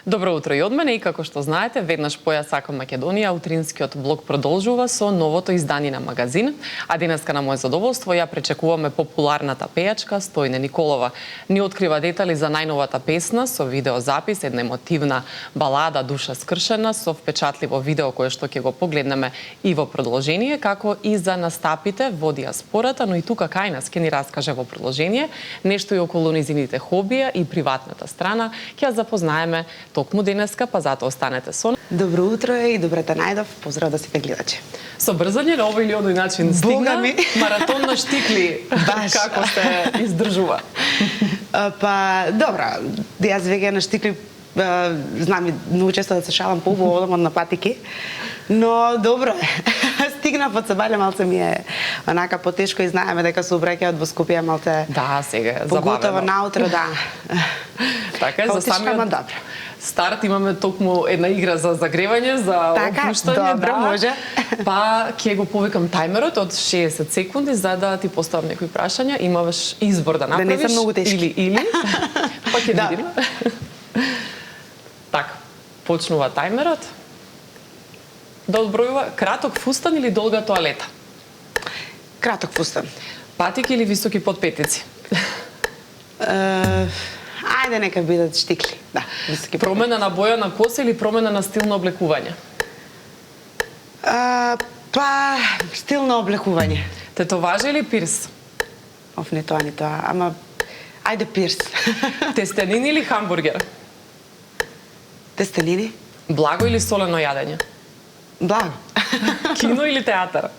Добро утро и од мене, и како што знаете, веднаш по Ја сакам Македонија, утринскиот блок продолжува со новото издание на магазин, а денеска на моје задоволство ја пречекуваме популарната пејачка Стојне Николова. Ни открива детали за најновата песна со видеозапис, една емотивна балада Душа скршена со впечатливо видео кое што ќе го погледнеме и во продолжение, како и за настапите во диаспората, но и тука кај нас ќе ни раскаже во продолжение нешто и околу низините хобија и приватната страна. Ќе ја запознаеме токму денеска, па затоа останете со нас. Добро утро и добре те најдов. Поздрав да сите гледачи. Со брзање на овој или оној начин стигна маратон на штикли. Како се издржува? Па, добро, јас веќе на штикли знам и многу често да се шалам по-убаво одам од на патики, но добро е. Стигна под Сабале, малце ми е онака потешко и знаеме дека се обраќаат во Скопје малце. Да, сега е забавено. Поготово наутро, да. Така е, за самиот старт имаме токму една игра за загревање, за опуштање. Добро, да. може. Па ќе го повикам тајмерот од 60 секунди за да ти поставам некои прашања. Имаш избор да направиш. Да не се многу тешки. Или. Па ќе видиме. Така, почнува тајмерот. Да одбројува краток фустан или долга тоалета? Краток фустан. Патики или високи подпетици? Ајде нека бидат штикли. Да, високи. Промена на боја на коса или промена на стил на облекување? Па, стил на облекување. Тетоважа или пирс? Не тоа, ама ајде пирс. Тестенини или хамбургер? Тестенини. Благо или солено јадење? Благо. Кино или театар?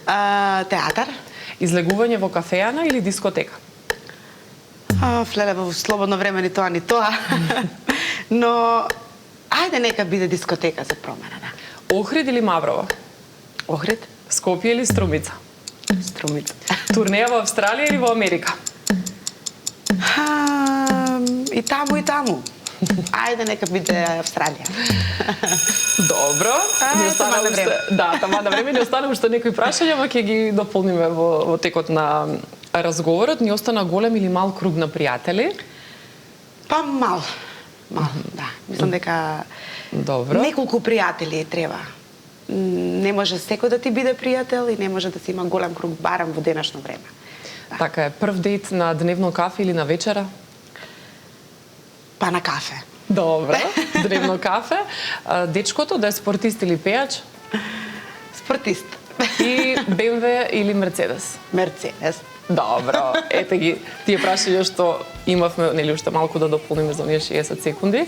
Театар. Излегување во кафејана или дискотека? Флеле, во слободно време ни тоа. Но, ајде нека биде дискотека за промена, да. Охрид или Маврово? Охрид. Скопје или Струмица? Струмица. Турнеја во Австралија или во Америка? И таму, и таму. Ајде нека биде Австралија. Добро. Ни остана уште, да, тама на време ни остана уште некои прашања, ама ќе ги дополниме во текот на разговорот. Ни остана голем или мал круг на пријатели? Па мал. Да. Мислам дека добро. Неколку пријатели треба. Не може секој да ти биде пријател и не може да си има голем круг барем во денешно време. Да. Така е, прв дейт на дневно кафе или на вечера? Па на кафе. Добро, древно кафе. Дечкото да е спортист или пејач? Спортист. И БМВ или Мерцедес? Мерцедес. Добро, ете ги тие прашања што имавме, нели уште малку да дополниме за оние 60 секунди.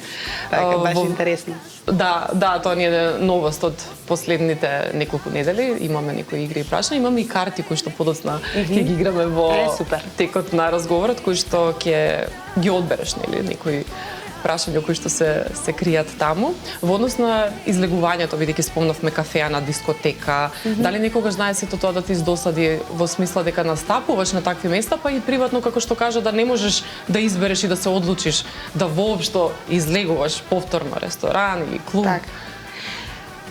Така, баш интересно. Да, тоа ни е новост од последните неколку недели. Имаме некои игри и прашања, имаме и карти кои што подоцна ќе ги играме во текот на разговорот, кои што ќе ги одбереш, нели, некои прашања кои што се кријат таму. Во однос на излегувањето, бидејќи спомнавме кафеа, дискотека, дали некогаш знае сето тоа да ти издосади во смисла дека настапуваш на такви места, па и приватно, како што кажа, да не можеш да избереш и да се одлучиш да воопшто излегуваш повторно ресторан или клуб? Так.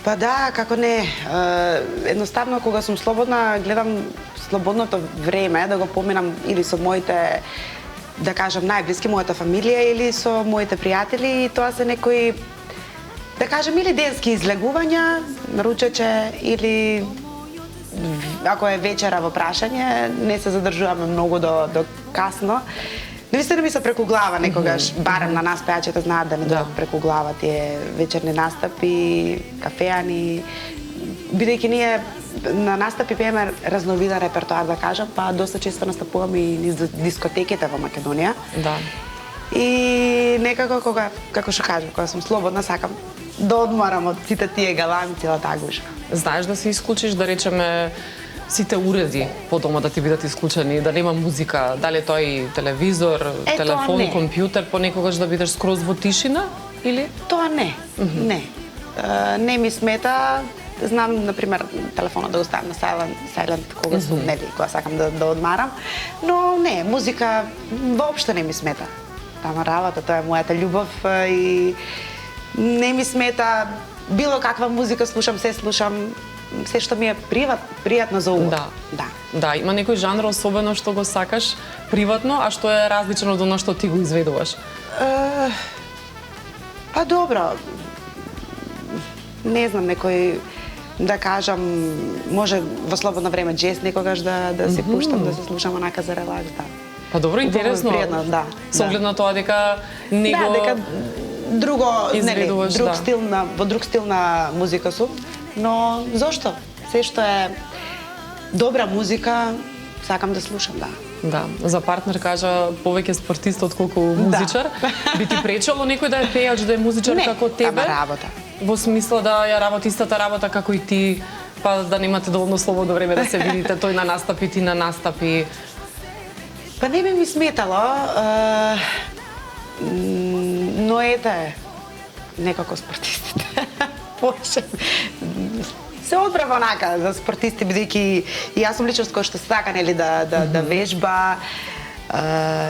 Па да, како не. Едноставно, кога сум слободна, гледам слободното време да го поминам или со моите, да кажам, најблиски, мојата фамилија или со моите пријатели, и тоа се некои, да кажам, или денски излегувања, ручече, или ако е вечера во прашање, не се задржуваме многу до касно. Навистина ми се преку глава некогаш, барем на нас пејачите знаат да не дојдат преку глава тие вечерни настапи, кафеани, бидејќи ние на настапи пееме разновиден репертоар, да кажам, па доста често настапуваме и низ дискотеките во Македонија. Да. И некако кога, како што кажам, кога сум слободна, сакам да одморам од сите тие галами, цела таа гужва. Знаеш да се исклучиш, да речеме, сите уреди по дома да ти бидат исклучени, да нема музика, дали тоа и телевизор, телефон, компјутер, понекогаш да бидеш скроз во тишина, или? Тоа не, не. Не ми смета. Знам, например, телефонот да го ставам на silent кога сум, нели, кога сакам да одмарам, но не, музика воопшто не ми смета. Тама работа, тоа е мојата љубов и не ми смета било каква музика слушам, се што ми е пријатно за ухо. Да, има некој жанр особено што го сакаш, приватно, а што е различно од она што ти го изведуваш? Па добро. Не знам, некој да кажам, може во слободно време джез некогаш да си пуштам, да се слушам онака за релакс, да. Па добро, интересно. Пријатно, да. Со оглед на тоа дека него Да, дека друго, нели, друг да. стил во друг стил на музика сум, но зошто? Се што е добра музика, сакам да слушам, да. Да, за партнер кажа повеќе спортист отколку музичар. Би ти пречело некој да е пејач, да е музичар Не, како тебе? ама работа. Во смисла да ја работи истата работа како и ти, па да немате доволно слободно време да се видите, тој на настапи, ти на настапи. Па не би ми сметало, но ете, некако спортистите. Повеќе се одбрава онака за спортисти, бидејќи и јас сум личност која што сака нели да вежба,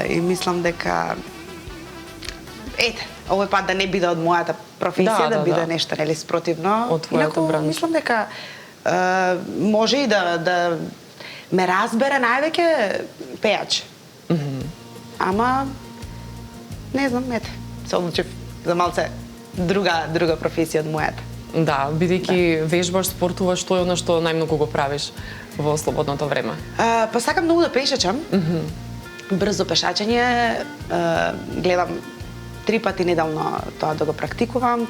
и мислам дека ете, овој пат да не биде од мојата професија, да биде нешто нели спротивно. Од твојата бранша. Мислам дека може и да ме разбере највеќе пејач. Ама не знам, ете, се одлучив за малце друга професија од мојата. Да, бидејќи вежбаш, спортуваш, што е она што најмногу го правиш во слободното време? Па сакам многу да пешачам. Брзо пешачење, гледам 3 пати неделно тоа да го практикувам,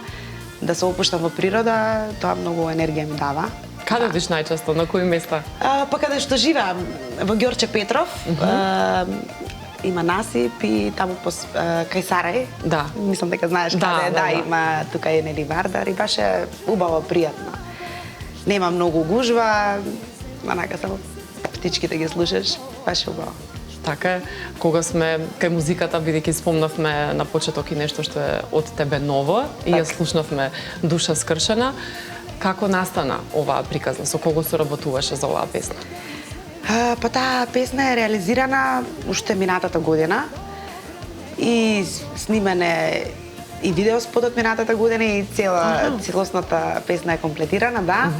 да се опуштам во природа, тоа многу енергија ми дава. Каде одиш најчесто, на кои места? Па каде што живеам, во Ѓорче Петров, има насип и таму кај Сарај. Да. Мислам дека знаеш каде е, да, има тука е нели Вардар и баш е убаво, пријатно. Нема многу гужва, онака само птичките ги слушаш, баш е убаво. Така е, кога сме кај музиката, бидејќи спомнавме на почеток и нешто што е од тебе ново и ја слушнавме Душа скршена, како настана оваа приказна, со кого соработуваше за оваа песна? Па таа песна е реализирана уште минатата година и снимене и видеоспотот минатата година и целосната песна е комплетирана, да.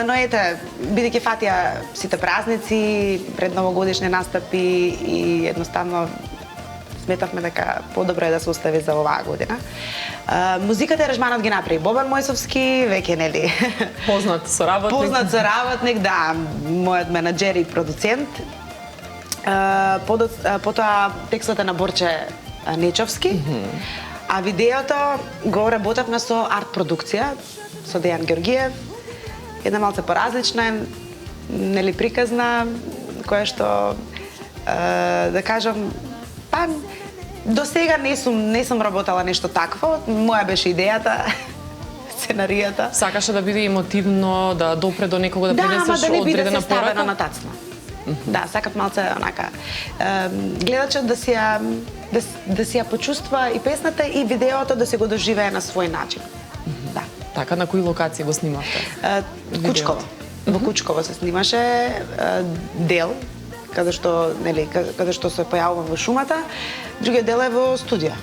Но ете, бидејќи фатија сите празници, пред новогодишни настапи и едноставно сметавме дека подобро е да се остави за оваа година. Музиката и аранжманот ги направи Бобан Мојсовски, веќе нели Познат соработник. Познат соработник, да, мојот менаџер и продуцент. Потоа текстот е на Борче Нечовски, а видеото го работевме со арт продукција, со Дејан Ѓоргиев, една малце поразлична, нели приказна, која што да кажам, па до сега не сум работела нешто такво, моја беше идејата, сценаријата. Сакаше да биде емотивно, да допре до некого, да пренесеш да не биде одредена ставено порака? на тацно. Да, сакав малце онака. Гледачот да си ја почувствува и песната и видеото да се го доживее на свој начин. Да. Така, на кои локации го снимавте? Кучково. Во Кучково се снимаше дел каде што се појавувам во шумата, другиот дел е во студија.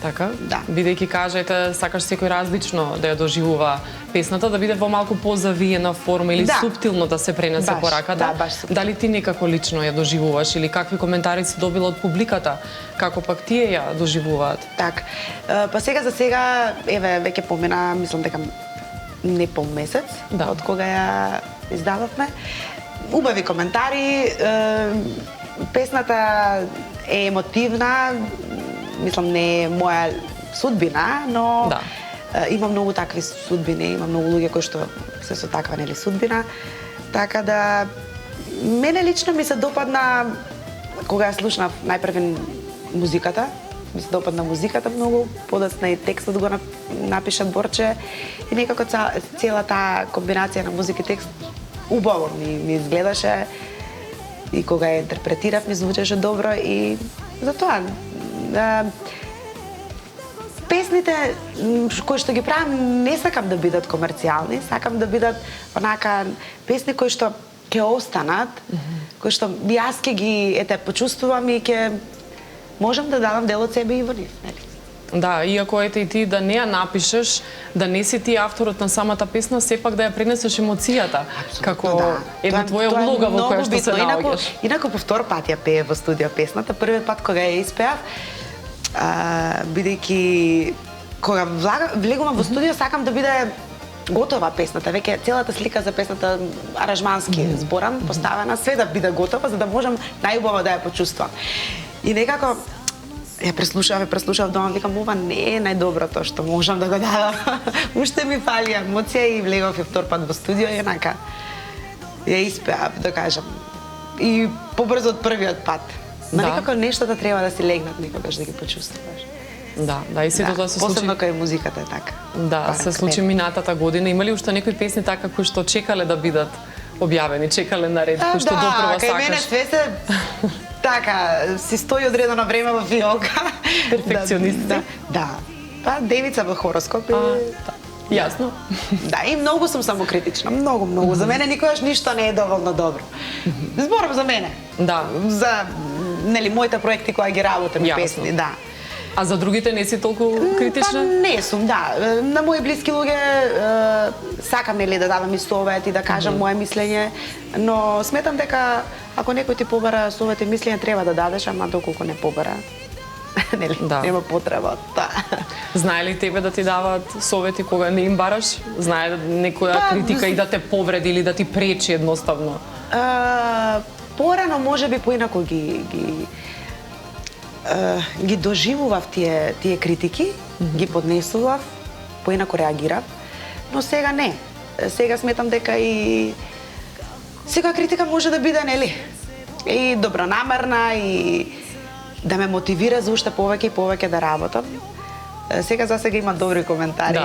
Така? Да. Бидејќи кажете, сакаш секој различно да ја доживува песната, да биде во малку позавиена форма или суптилно да се пренесе пораката. Да, баш суптилно. Дали ти некако лично ја доживуваш или какви коментари си добила од публиката? Како пак тие ја доживуваат? Так. Па сега за сега, еве, веќе помина, мислам дека не пол месец од кога ја издававме. Убави коментари, песната е емотивна, мислам не е моја судбина, но има многу такви судбини, има многу луѓе кои што се со таква нели судбина. Така да мене лично ми се допадна кога ја слушнав најпрвен музиката, ми се допадна музиката многу, подоцна и текстот го напиша Борче и некако цела таа комбинација на музика и текст убаво ми изгледаше и кога ја интерпретирав ми звучеше добро и затоа песните кои што ги правам не сакам да бидат комерцијални, сакам да бидат онака песни кои што ќе останат, кои што јас ќе ги почувствувам и ќе можам да дадам дел од себе и во нив, нели? Да, иако ете и ти да не ја напишеш, да не си ти авторот на самата песна, сепак да ја пренесеш емоцијата. Како една твоја улога во која што се наоѓаш. Инако по втор пат ја пее во студио песната, првиот пат кога ја испеав, бидејќи кога влегувам во студио, сакам да биде готова песната, веќе целата слика за песната аранжмански зборам, поставена, све да биде готова, за да можам најубаво да ја почувствам. И некако ја преслушав дома, викам, ова не е најдоброто што можам да го дадам. Уште ми фали емоција и влегов и втор пат во студио и онака ја испеав, да кажам. И побрзо од првиот пат. Но некако нештата треба да си легнат некогаш да ги почувствуваш. Да, и сето тоа се случи. Посебно кај музиката е така. Да, се случи минатата година. Има ли уште некои песни така кои што чекале да бидат објавени, чекале на ред, кои што допрва сакаш? Да, кај мене све се така, си стои одредено време во фиолка. Перфекционисти? Да. Па девица во хороскоп и... Јасно. Да, и многу сум самокритична, многу. За мене никогаш ништо не е доволно добро. Зборам за мене. Да. За, нели, моите проекти кои ги работам, песни, да. А за другите не си толку критична? Па не сум, да. На мои блиски луѓе сакам, нели, да давам и совет и да кажам мое мислење, но сметам дека ако некој ти побара совет и мислење, треба да дадеш, ама доколку не побара, нели, нема потреба. Знае ли тебе да ти даваат совети кога не им бараш? Знае некоја критика и да те повреди или да ти пречи едноставно? Порано можеби поинаку ги доживував тие критики, ги поднесував, поинаку реагирав, но сега не. Сега сметам дека и секоја критика може да биде, нели, и добронамерна и да ме мотивира за уште повеќе и повеќе да работам. Сега за сега има добри коментари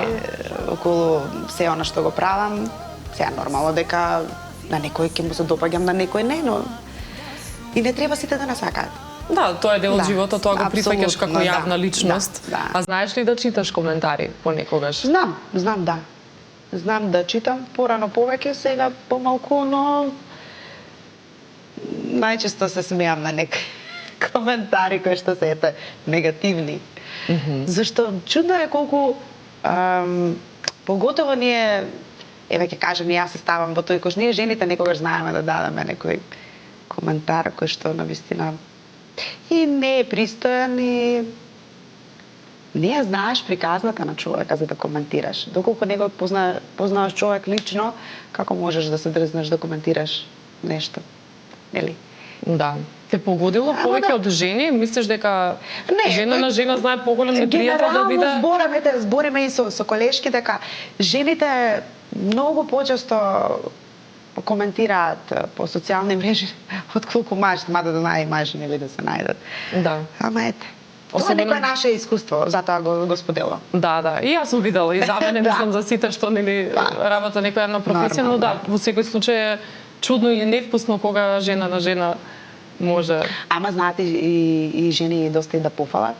околу се она што го правам. Сега нормално дека на некој ќе му се допаѓам, на некој не, но и не треба сите да насакаат. Да, тоа е дел од животот, тоа го прифаќаш како јавна личност. А знаеш ли да читаш коментари понекогаш? Знам, да. Знам да читам, порано повеќе, сега помалку, но најчесто се смеам на некои коментари кои што се негативни. Зашто чудно е колку поготово ние, еве ќе кажам, јас се ставам во тој кој ние жените некогаш знаеме да дадеме некој коментар кој што навистина и не е пристоен и не ја знаеш приказната на човека за да коментираш. Доколку не го познаваш човек лично, како можеш да се дрзнеш да коментираш нешто? Нели? Да. Те погодило повеќе од жени? Мислиш дека жена на жена знае поголем непријател да биде? Генерално збориме и со колешки дека жените многу почесто коментираат по социјални мрежи отколку мажите, мада да знае мажи нели да се најдат. Да. Ама ете. Ова некој наше искуство, затоа го споделувам. Да. И јас сум видела и за мене мислам за сите што нели работа некоја една професија, но да, во секој случај е чудно и невкусно кога жена на жена може. Ама знаете и жени доста и да пофалат.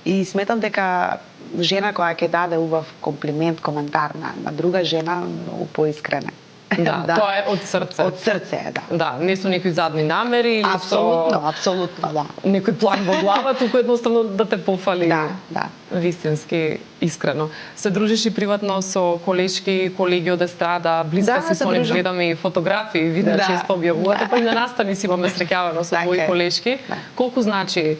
И сметам дека жена која ќе даде убав комплимент, коментар на друга жена, многу поискрена. Да, тоа е од срце. Од срце, да. Да, не со некои задни намери или Апсолутно, да. Некој план во глава, туку едноставно да те пофали. Да. Вистински, искрено. Се дружиш и приватно со колешки, колеги од естрада, близка си со нив, гледаме и фотографии, видеа често објавувате, па и на настани си имаме среќавано со твои колешки. Колку значи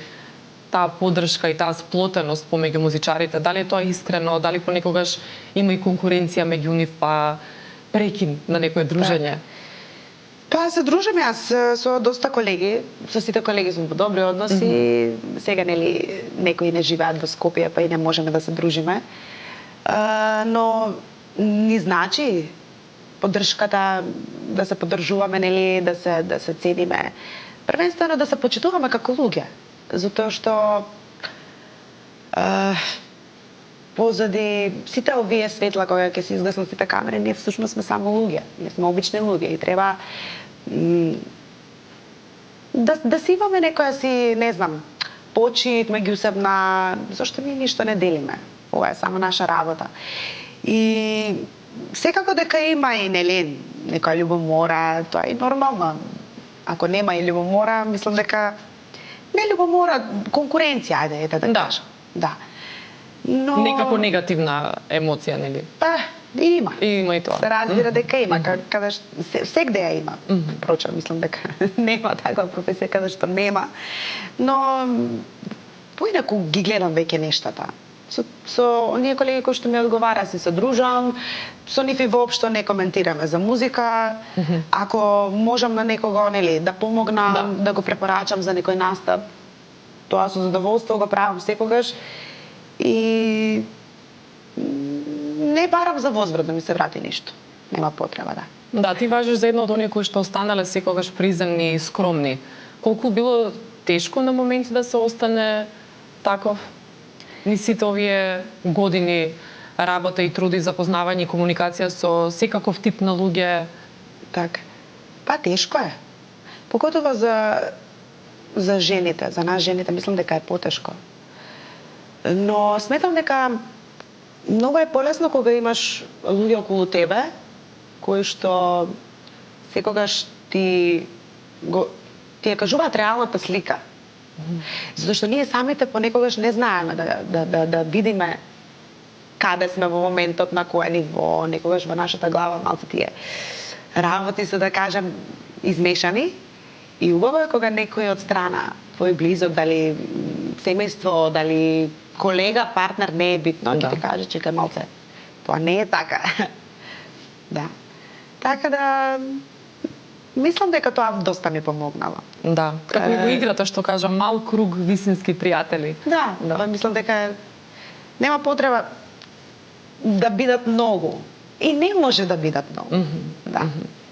таа поддршка и таа сплотеност помеѓу музичарите? Дали е тоа искрено, дали понекогаш има и конкуренција меѓу нив, па прекин на некое дружење? Па се дружам јас со доста колеги, со сите колеги сум во добри односи. Сега нели некои не живеат во Скопје, па и не можеме да се дружиме. Но ни значи поддршката, да се поддржуваме, нели, да се цениме. Првенствено да се почитуваме како луѓе, затоа што позади сите овие светла кога ќе се изгаснат сите камери, ние всушност сме само луѓе. Ние сме обични луѓе и треба да си имаме некоја си, не знам, почит меѓусебна, зашто ние ништо не делиме. Ова е само наша работа. И секако дека има и нели некоја љубомора, тоа е нормално. Ако нема и љубомора, мислам дека не љубомора, конкуренција, ајде да кажам. Да. Но некако негативна емоција, нели? Па, има. Има и тоа. Се разбира дека има, каде сегде ја има. Прочем, мислам дека нема таква професија каде што нема. Но поинаку ги гледам веќе нештата со оние колеги кои што ми одговара, се содружувам, со нив и воопшто не коментираме за музика. Ако можам на некого, нели, да помогнам, да го препорачам за некој настап, тоа со задоволство го правам секогаш и не барам за возврат да ми се врати ништо. Нема потреба, да. Да, ти важиш за едно од оние кои што останале секогаш приземни и скромни. Колку било тешко на моменти да се остане таков? Ни сите овие години работа и труд и запознавање и комуникација со секаков тип на луѓе. Така. Па тешко е. Поготово за жените, за нас жените, мислам дека е потешко. Но сметам дека многу е полесно кога имаш луѓе околу тебе кои што секогаш ти ја кажуваат реалната слика. Затоа што ние самите понекогаш не знаеме да видиме каде сме во моментот, на кое ниво, некогаш во нашата глава малку тие работи се, да кажем, измешани. И убаво е кога некој од страна, твој близок, дали семејство, дали колега, партнер, не е битно, ќе ти каже, чекај малце, тоа не е така. Да. Така да, мислам дека тоа доста ми помогнало. Да, како и во играта што кажа, мал круг висински пријатели. Да, мислам дека нема потреба да бидат многу. И не може да бидат многу. Да.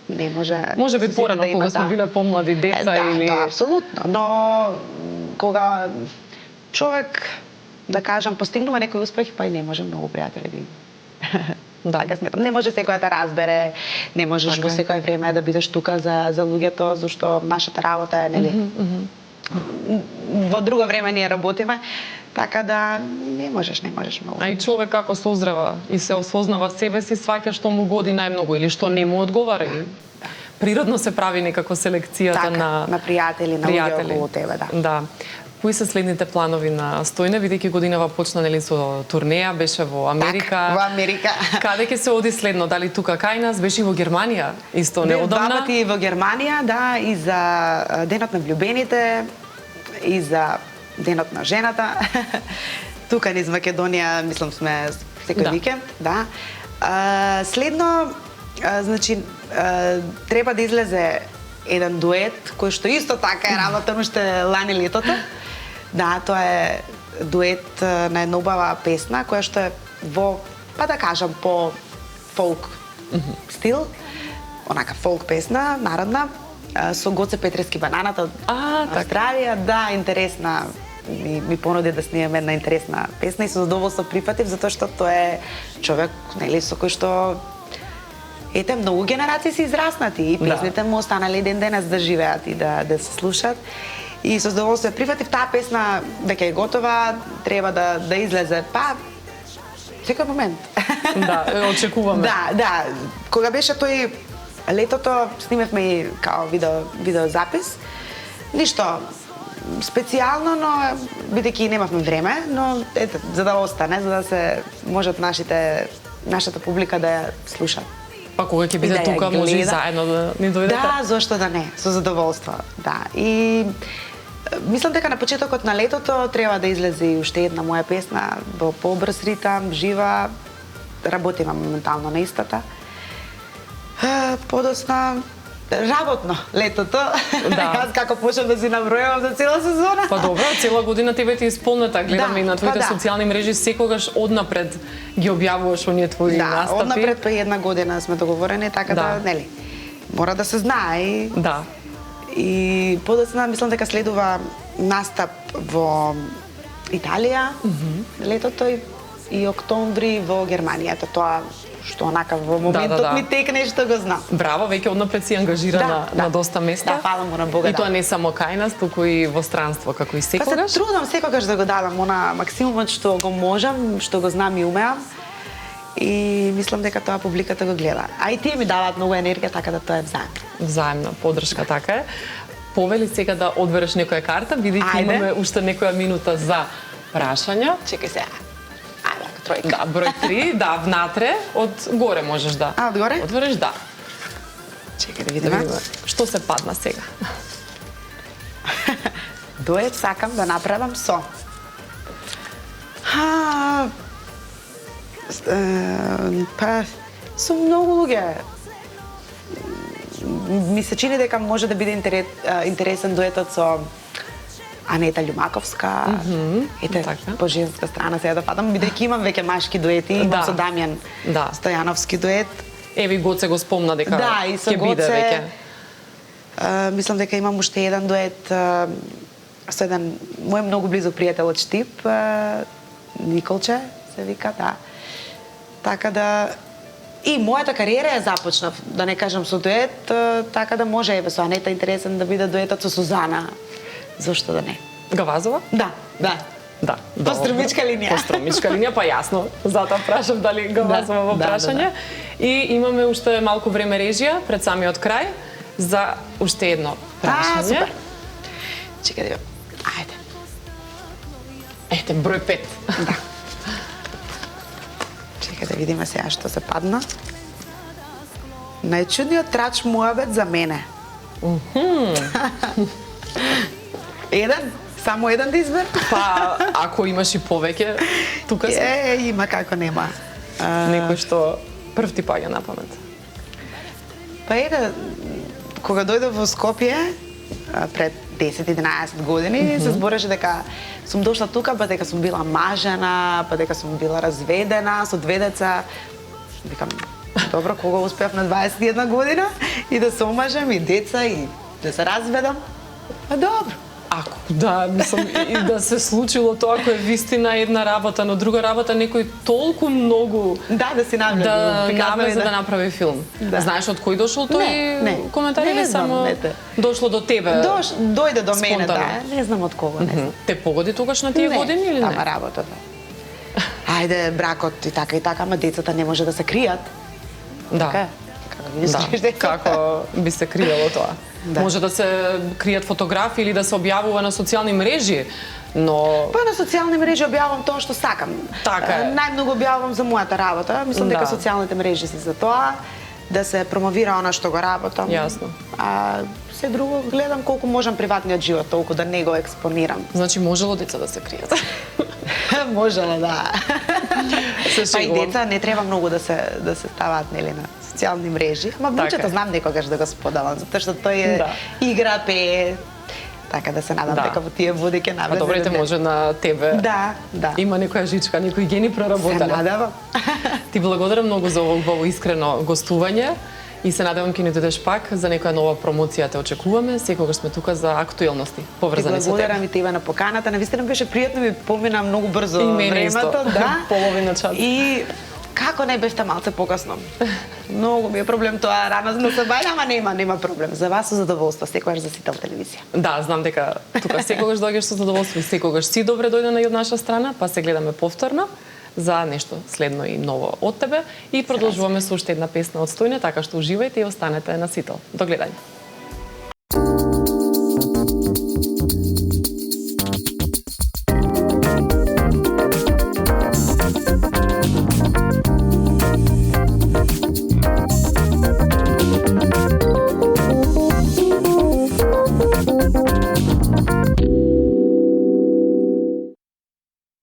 Не може. Може би порано кога сме биле помлади деца или да, апсолутно, но кога човек, да кажам, постигнува некој успех, па и не може многу пријатели да има. Да, така сметам. Не може секој да разбере, не можеш во секој време да бидеш тука за луѓето, зашто нашата работа е, нели? Во друго време ние работиме, така да не можеш многу. А и човек како созрева и се осознава себе си, сваќа што му годи најмногу или што не му одговара. Природно се прави некако селекцијата на пријатели, на луѓе околу тебе, да. Да. Кои се следните планови на Стојне, бидејќи годинава почна, нели, со турнеја, беше во Америка. Так, во Америка. Каде ќе се оди следно? Дали тука кај нас? Беше и во Германија, исто неодамна? Два пати во Германија, да, и за денот на влюбените, и за денот на жената. Тука низ Македонија, мислам, сме секој викенд, да. Следно, значи, треба да излезе еден дует, кој што исто така е работен уште лани летото. Да, тоа е дует на една убава песна, која што е во, па да кажам, по фолк стил, онака фолк песна, народна, со Гоце Петрески Бананата од Австралија. Да, интересна, ми понуди да снимам една интересна песна и со задоволство прифатив, затоа што тоа е човек, нели, со кој што ете, многу генерации се израснати и песните му останале ден денес да живеат и да се слушаат. И со задоволство прифатив таа песна, дека е готова, треба да излезе, па секој момент. Да, очекуваме. Да, кога беше тој летото, снимевме и као видеозапис. Ништо специјално, но бидејќи немавме време, но ете, за да остане, за да се можат нашата публика да ја слушат. Па кога ќе биде тука, може и заедно да ни дојдете? Да, зошто да не, со задоволство. Да. И мислам дека на почетокот на летото треба да излезе и уште една моја песна во побрз ритам, жива. Работиме моментално на истата. Подосна работно летото. Да. Јас како почнам да си набројувам за цела сезона. Па добро, цела година ти веќе исполнета. Гледаме и на твоите социјални мрежи, секогаш однапред ги објавуваш оние твои настапи. Да, однапред па една година сме договорени, така да, нели, мора да се знае. Да. И подоцна мислам дека следува настап во Италија летото и октомври во Германија. Тоа што онака во моментот ми текне што го знам. Браво, веќе однапред си ангажирана на доста места. Да, фала му на Бога. И тоа не само кај нас, туку и во странство, како и секогаш. Па се трудам секогаш да го дадам она максимумот што го можам, што го знам и умеам. И мислам дека тоа публиката го гледа. А и тие ми даваат многу енергија, така да тоа е взаимно. Взаимна поддршка, така е. Повели сега да одбереш некоја карта, бидејќи имаме уште некоја минута за прашања. Чекај сега. Тројка. Да, број 3, да, внатре, од горе можеш да. Од горе? Отвориш, да. Чекај да видиме. Што се падна сега? Дует сакам да направам со Па, со многу луѓе. Ми се чини дека може да биде интересен дуетот со Анета Љумаковска. Ете, така. по женска страна сега да падам, бидејќи имам веќе машки дуети, имам со Дамјан Стојановски дует. Еви Гоце го спомна дека и со ќе биде Гоце. веќе. Мислам дека имам уште еден дует со еден мој многу близок пријател од Штип, Николче се вика, да. Така да и мојата кариера ја започнав, да не кажам со дует, така да може еве со Анета интересен да биде дуетот со Сузана. Зошто да не? Гавазова? Да. Да. По струмичка линија. По струмичка линија, па јасно. Затоа прашав дали Гавазова во прашање. И имаме уште малку време режија пред самиот крај за уште едно прашање. Супер. Чекај да. Ајде. Ете, број 5. Да. Чекај да видиме сега што се падна. Најчудниот трач муабет за мене. Еден? Само еден да избер? Па, ако имаш и повеќе, тука сме. Има како нема. Некој што прв ти паѓа на памет. Па кога дојдов во Скопје, пред 10-11 години, се збореше дека сум дошла тука, па дека сум била мажена, па дека сум била разведена со 2 деца. Викам, добро, кога успеав на 21 година и да се омажам и деца и да се разведам, па добро. Ако да, мислам, и да се случило тоа, ако е вистина една работа, но друга работа некој толку многу да си навлезе, да навлезе да направи филм. Да. Знаеш од кој дошол тој коментар или само дошло до тебе? Дојде до мене, спонтано. да. Не знам од кого, не знам. Те погоди тогаш на тие години или не? Тама работата. Ајде, бракот и така, ама децата не може да се кријат. Да. Така, како ги скриеш децата. Како би се криело тоа? Да. Може да се кријат фотографии или да се објавува на социјални мрежи, но Па на социјални мрежи објавувам тоа што сакам. Така е. Најмногу објавувам за мојата работа. Мислам дека социјалните мрежи се за тоа да се промовира она што го работам. Јасно. А се друго гледам колку можам приватниот живот, толку да не го експонирам. Значи можело деца да се кријат. Можело, да. Се Па и шегувам. деца не треба многу да се ставаат нели на социјални мрежи. Ама внучето знам некогаш да го споделам, затоа што тој е игра, пее. Така да се надам дека во тие води ќе навлезе. А добрите може на тебе. Да. Има некоја жичка, некои гени проработале. Се надевам. Ти благодарам многу за ово искрено гостување и се надевам ќе ни дојдеш пак за некоја нова промоција, те очекуваме. Секогаш сме тука за актуелности поврзани со тебе. Благодарам и тебе на поканата. Навистина беше пријатно, ми помина многу брзо времето. Да. Половина час. И како не бевте малце покасно? Многу ми е проблем тоа рано да се бајам, ама нема проблем. За вас со задоволство, секогаш за сите телевизија. Да, знам дека тука секогаш доаѓаш со задоволство и секогаш си добре дојдена и од наша страна, па се гледаме повторно за нешто следно и ново од тебе и продолжуваме со уште една песна од Стојне, така што уживајте и останете на Сител. До гледање.